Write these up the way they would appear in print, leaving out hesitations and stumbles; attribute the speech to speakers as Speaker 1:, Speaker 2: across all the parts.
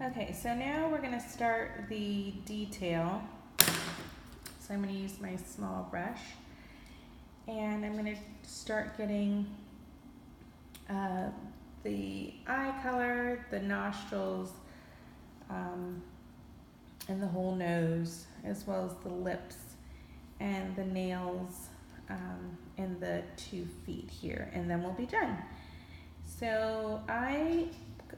Speaker 1: Okay, so now we're going to start the detail. So I'm going to use my small brush and I'm going to start getting the eye color, the nostrils, and the whole nose, as well as the lips and the nails, and the 2 feet here, and then we'll be done. So I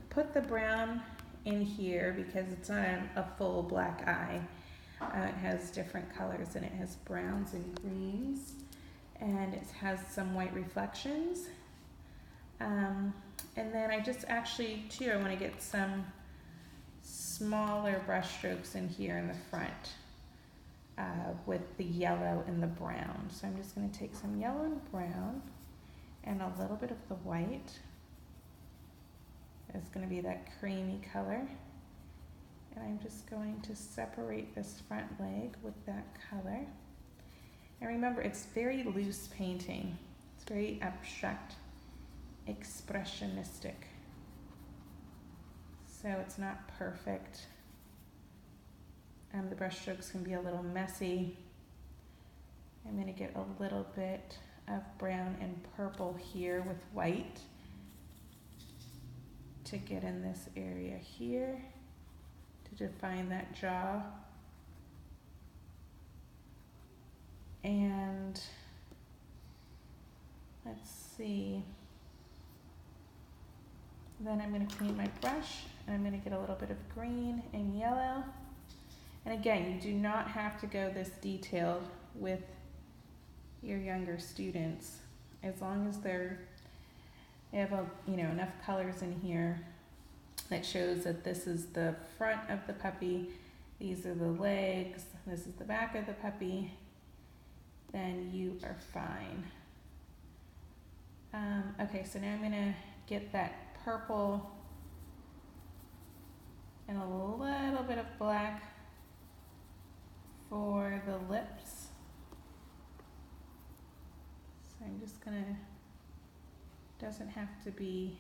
Speaker 1: put the brown in here because it's not a full black eye. It has different colors and it has browns and greens, and it has some white reflections. And then I just actually too, I want to get some smaller brush strokes in here in the front with the yellow and the brown. So I'm just going to take some yellow and brown and a little bit of the white. It's going to be that creamy color. And I'm just going to separate this front leg with that color. And remember, it's very loose painting. It's very abstract, expressionistic. So it's not perfect. The brush strokes can be a little messy. I'm going to get a little bit of brown and purple here with white to get in this area here to define that jaw. And let's see. Then I'm going to clean my brush and I'm going to get a little bit of green and yellow. And again, you do not have to go this detailed with your younger students, as long as they have enough colors in here that shows that this is the front of the puppy, these are the legs, this is the back of the puppy, then you are fine. Okay, so now I'm gonna get that purple and a little bit of black for the lips. So I'm just gonna, doesn't have to be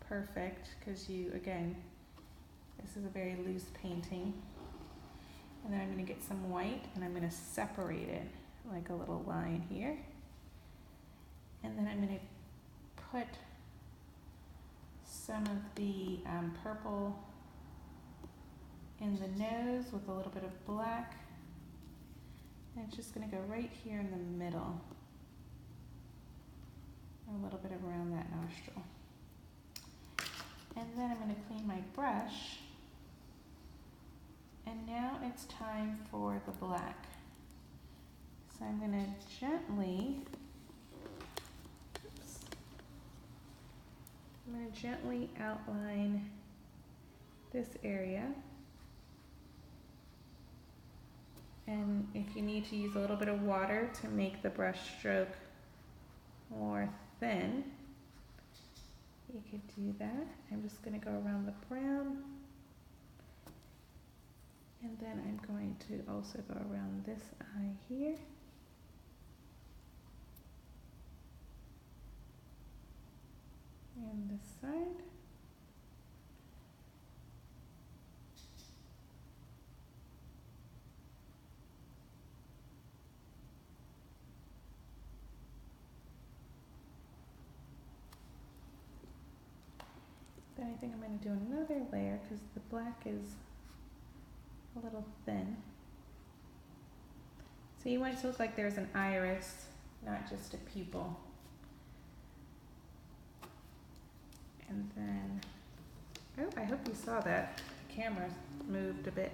Speaker 1: perfect because again, this is a very loose painting. And then I'm gonna get some white and I'm gonna separate it like a little line here. And then I'm gonna put some of the purple in the nose with a little bit of black. And it's just going to go right here in the middle. A little bit around that nostril. And then I'm going to clean my brush. And now it's time for the black. So I'm going to gently outline this area. And if you need to use a little bit of water to make the brush stroke more thin, you could do that. I'm just going to go around the brown. And then I'm going to also go around this eye here. And this side. Then I think I'm going to do another layer because the black is a little thin. So you want it to look like there's an iris, not just a pupil. And then, oh, I hope you saw that. The camera moved a bit.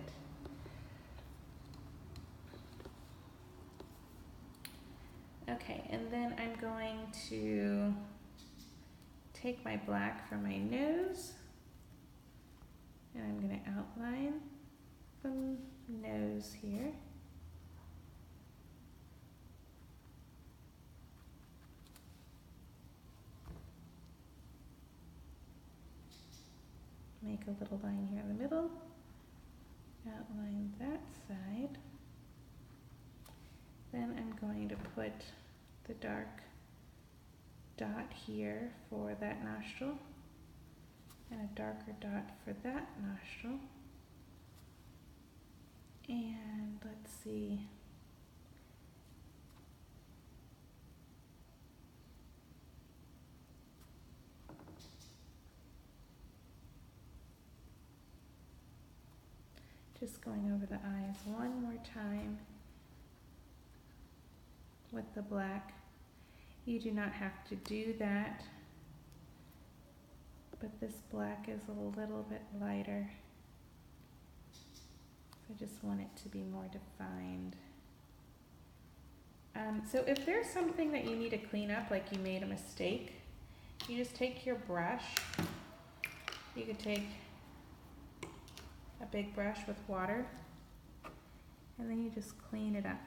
Speaker 1: Okay, and then I'm going to take my black from my nose and I'm going to outline the nose here. Make a little line here in the middle, outline that side. Then I'm going to put the dark dot here for that nostril. And a darker dot for that nostril. And let's see. Just going over the eyes one more time with the black. You do not have to do that, but this black is a little bit lighter. I just want it to be more defined. So if there's something that you need to clean up, like you made a mistake, you just take your brush. You could take a big brush with water, and then you just clean it up.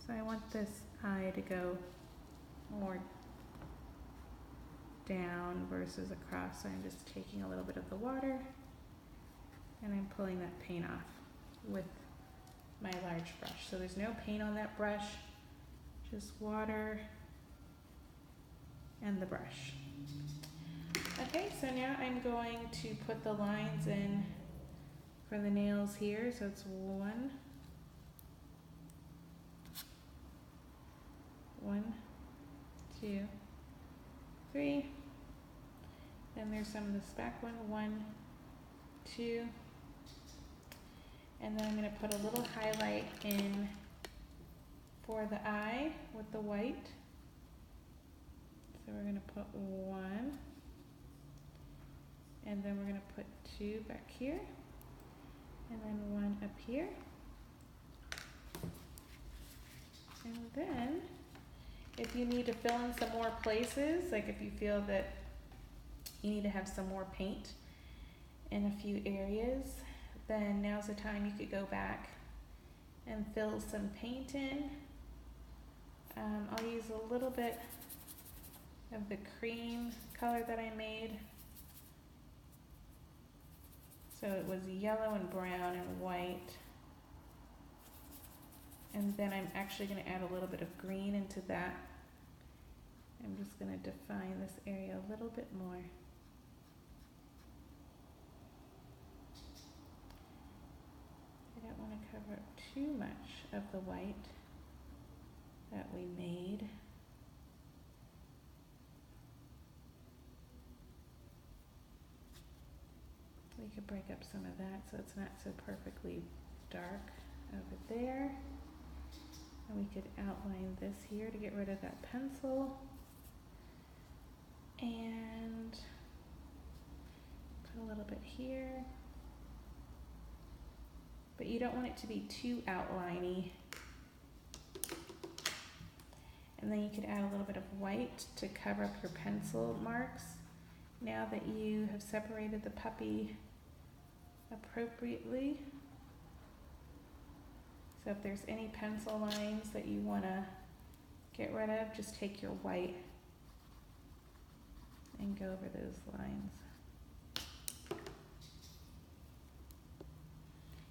Speaker 1: So I want this eye to go more down versus across, so I'm just taking a little bit of the water and I'm pulling that paint off with my large brush. So there's no paint on that brush, just water and the brush. Okay, so now I'm going to put the lines in for the nails here. So it's 1, 2, 3. Then there's some of this back one. 1, 2. And then I'm going to put a little highlight in for the eye with the white. So we're going to put 1. And then we're going to put 2 back here. And then 1 up here. And then if you need to fill in some more places, like if you feel that you need to have some more paint in a few areas, then now's the time you could go back and fill some paint in. I'll use a little bit of the cream color that I made. So it was yellow and brown and white. And then I'm actually going to add a little bit of green into that. I'm just going to define this area a little bit more. I don't want to cover up too much of the white that we made. We could break up some of that so it's not so perfectly dark over there. And we could outline this here to get rid of that pencil. And put a little bit here. But you don't want it to be too outliney. And then you could add a little bit of white to cover up your pencil marks. Now that you have separated the puppy appropriately. So if there's any pencil lines that you want to get rid of, just take your white and go over those lines.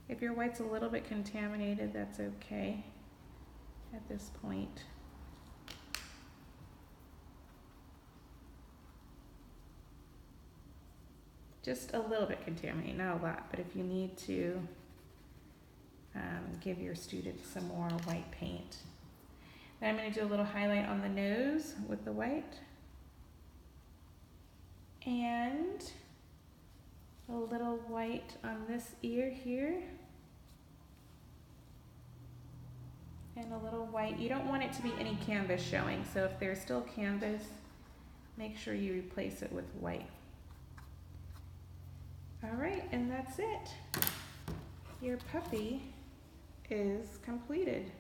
Speaker 1: If your white's a little bit contaminated, that's okay at this point. Just a little bit contaminated, not a lot, but if you need to give your students some more white paint. Then I'm going to do a little highlight on the nose with the white. And a little white on this ear here. And a little white. You don't want it to be any canvas showing, so if there's still canvas, make sure you replace it with white. All right, and that's it. Your puppy is completed.